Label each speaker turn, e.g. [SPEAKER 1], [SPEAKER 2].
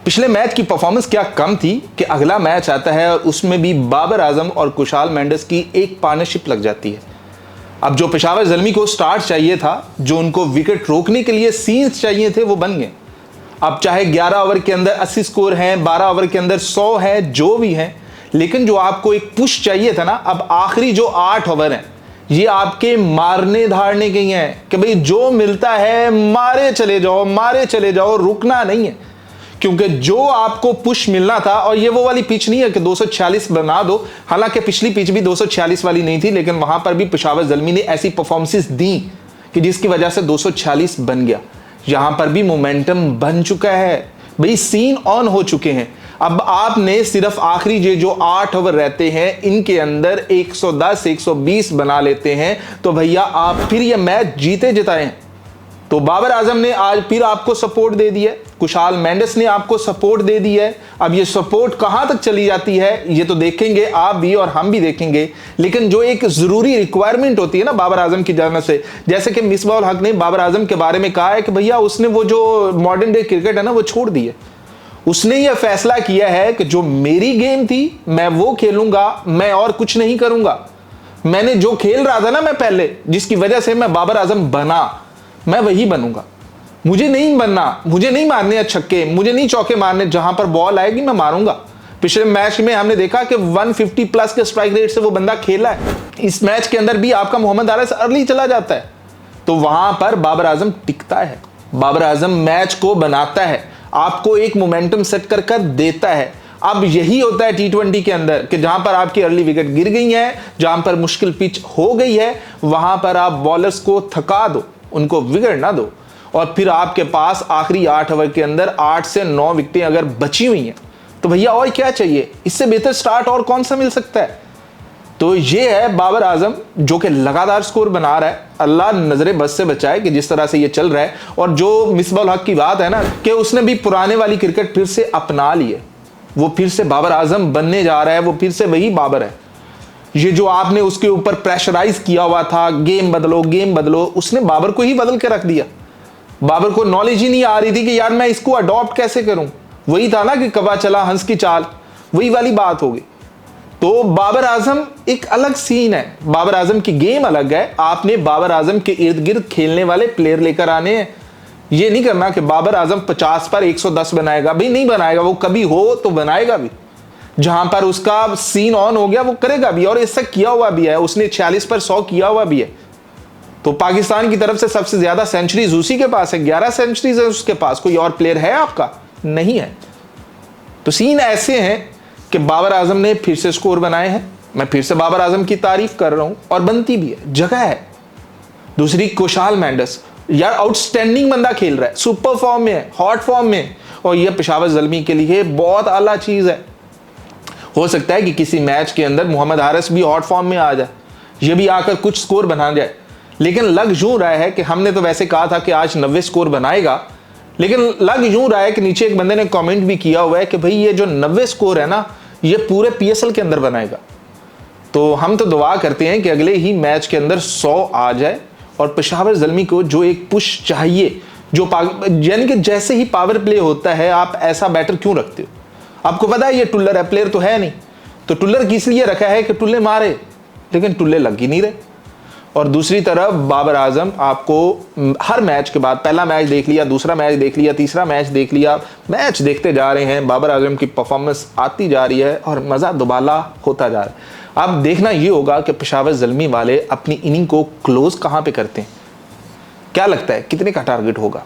[SPEAKER 1] पिछले मैच की परफॉर्मेंस क्या कम थी कि अगला मैच आता है और उसमें भी बाबर आजम और कुशाल मेंडिस की एक पार्टनरशिप लग जाती है। अब जो पेशावर ज़ल्मी को स्टार्ट चाहिए था, जो उनको विकेट रोकने के लिए सीन्स चाहिए थे, वो बन गए। अब चाहे 11 ओवर के अंदर 80 स्कोर हैं, 12 ओवर के अंदर 100 है, जो भी हैं, लेकिन जो आपको एक पुश चाहिए था ना, अब आखिरी जो 8 ओवर हैं ये आपके मारने धारने के हैं कि भाई जो मिलता है मारे चले जाओ, रुकना नहीं है। क्योंकि जो आपको पुश मिलना था, और ये वो वाली पिच नहीं है कि 246 बना दो, हालांकि पिछली पिच भी 246 वाली नहीं थी, लेकिन वहां पर भी पेशावर ज़ल्मी ने ऐसी परफॉर्मेंसेस दी कि जिसकी वजह से 246 बन गया। यहां पर भी मोमेंटम बन चुका है भाई, सीन ऑन हो चुके हैं। अब आपने सिर्फ आखिरी ये जो 8 ओवर रहते हैं इनके अंदर 110 120 बना लेते हैं तो भैया आप फिर ये मैच जीते जिताए। तो बाबर आजम ने आज फिर आपको सपोर्ट दे दी है, कुशाल मेंडिस ने आपको सपोर्ट दे दी है। अब ये सपोर्ट कहां तक चली जाती है ये तो देखेंगे आप भी और हम भी देखेंगे, लेकिन जो एक जरूरी रिक्वायरमेंट होती है ना बाबर आजम की जानब से, जैसे कि मिसबाह उल हक ने बाबर आजम के बारे में कहा है कि भैया उसने वो जो मॉडर्न डे क्रिकेट है ना वो छोड़ दी है। उसने ये फैसला किया है कि जो मेरी गेम थी मैं वो खेलूंगा, मैं और कुछ नहीं करूंगा। मैंने जो खेल रहा था ना मैं पहले, जिसकी वजह से मैं बाबर आजम बना, मैं वही बनूंगा। मुझे नहीं बनना, मुझे नहीं मारने छक्के, मुझे नहीं चौके मारने, जहां पर बॉल आएगी मैं मारूंगा। पिछले मैच में हमने देखा कि 150 प्लस के स्ट्राइक रेट से वो बंदा खेला है। इस मैच के अंदर भी आपका मोहम्मद हारिस अर्ली चला जाता है, तो वहां पर बाबर आजम टिकता है, बाबर आजम मैच को बनाता है, आपको एक मोमेंटम सेट कर कर देता है। अब यही होता है T20 के अंदर कि जहां पर आपकी अर्ली विकेट गिर गई है, जहां पर मुश्किल पिच हो गई है, वहां पर आप बॉलर्स को थका दो, उनको विकेट ना दो, और फिर आपके पास आखिरी 8 ओवर के अंदर 8 से 9 विकेटें अगर बची हुई हैं तो भैया और क्या चाहिए, इससे बेहतर स्टार्ट और कौन सा मिल सकता है। तो ये है बाबर आजम जो कि लगातार स्कोर बना रहा है। अल्लाह नजरे बस से बचाए कि जिस तरह से ये चल रहा है। और जो मिसबाह उल हक की बात है ना कि उसने भी पुराने वाली क्रिकेट फिर से अपना ली है, वो फिर से बाबर आजम बनने जा रहा है, वो फिर से वही बाबर है। ये जो आपने उसके ऊपर प्रेशराइज किया हुआ था गेम बदलो, उसने बाबर को ही बदल के रख दिया। बाबर को नॉलेज ही नहीं आ रही थी कि यार मैं इसको अडॉप्ट कैसे करूं। वही था ना कि कबा चला हंस की चाल, वही वाली बात होगी। तो बाबर आजम एक अलग सीन है, बाबर आजम की गेम अलग है। आपने बाबर आजम के इर्द गिर्द खेलने वाले प्लेयर लेकर आने हैं। ये नहीं करना कि बाबर आजम 50 पर 110 बनाएगा, भाई नहीं बनाएगा, वो कभी हो तो बनाएगा भी। जहां पर उसका सीन ऑन हो गया वो करेगा भी, और इससे किया हुआ भी है, उसने 46 पर 100 किया हुआ भी है। तो पाकिस्तान की तरफ से सबसे ज्यादा सेंचुरीज उसी के पास है, 11 सेंचुरीज है उसके पास। कोई और प्लेयर है आपका? नहीं है। तो सीन ऐसे हैं कि बाबर आजम ने फिर से स्कोर बनाए हैं। मैं फिर से बाबर आजम की तारीफ कर रहा हूं, और बनती भी है, जगह है। दूसरी कुशाल मेंडिस, यार आउटस्टैंडिंग बंदा खेल रहा है, सुपर फॉर्म में है, हॉट फॉर्म में, और यह पेशावर ज़ल्मी के लिए बहुत आला चीज है। हो सकता है कि किसी मैच के अंदर मोहम्मद हारिस भी हॉट फॉर्म में आ जाए, ये भी आकर कुछ स्कोर बना जाए, लेकिन लग यूं रहा है कि हमने तो वैसे कहा था कि आज 90 स्कोर बनाएगा, लेकिन लग यूं रहा है कि नीचे एक बंदे ने कमेंट भी किया हुआ है कि भाई ये जो 90 स्कोर है ना ये पूरे PSL के अंदर बनाएगा। तो हम तो दुआ करते हैं कि अगले ही मैच के अंदर 100 आ जाए, और पेशावर ज़ल्मी को जो एक पुश चाहिए, जो यानी कि जैसे ही पावर प्ले होता है आप ऐसा बैटर क्यों रखते हो? आपको पता है ये टुल्लर है, प्लेयर तो है नहीं, तो टुल्लर किस लिए रखा है कि टुल्ले मारे, लेकिन टुल्ले लग ही नहीं रहे। और दूसरी तरफ बाबर आजम आपको हर मैच के बाद, पहला मैच देख लिया, दूसरा मैच देख लिया, तीसरा मैच देख लिया, मैच देखते जा रहे हैं, बाबर आजम की परफॉर्मेंस आती जा रही है और मज़ा दुबाला होता जा रहा है। अब देखना ये होगा कि पेशावर ज़ल्मी वाले अपनी इनिंग को क्लोज कहाँ पे करते हैं। क्या लगता है कितने का टारगेट होगा?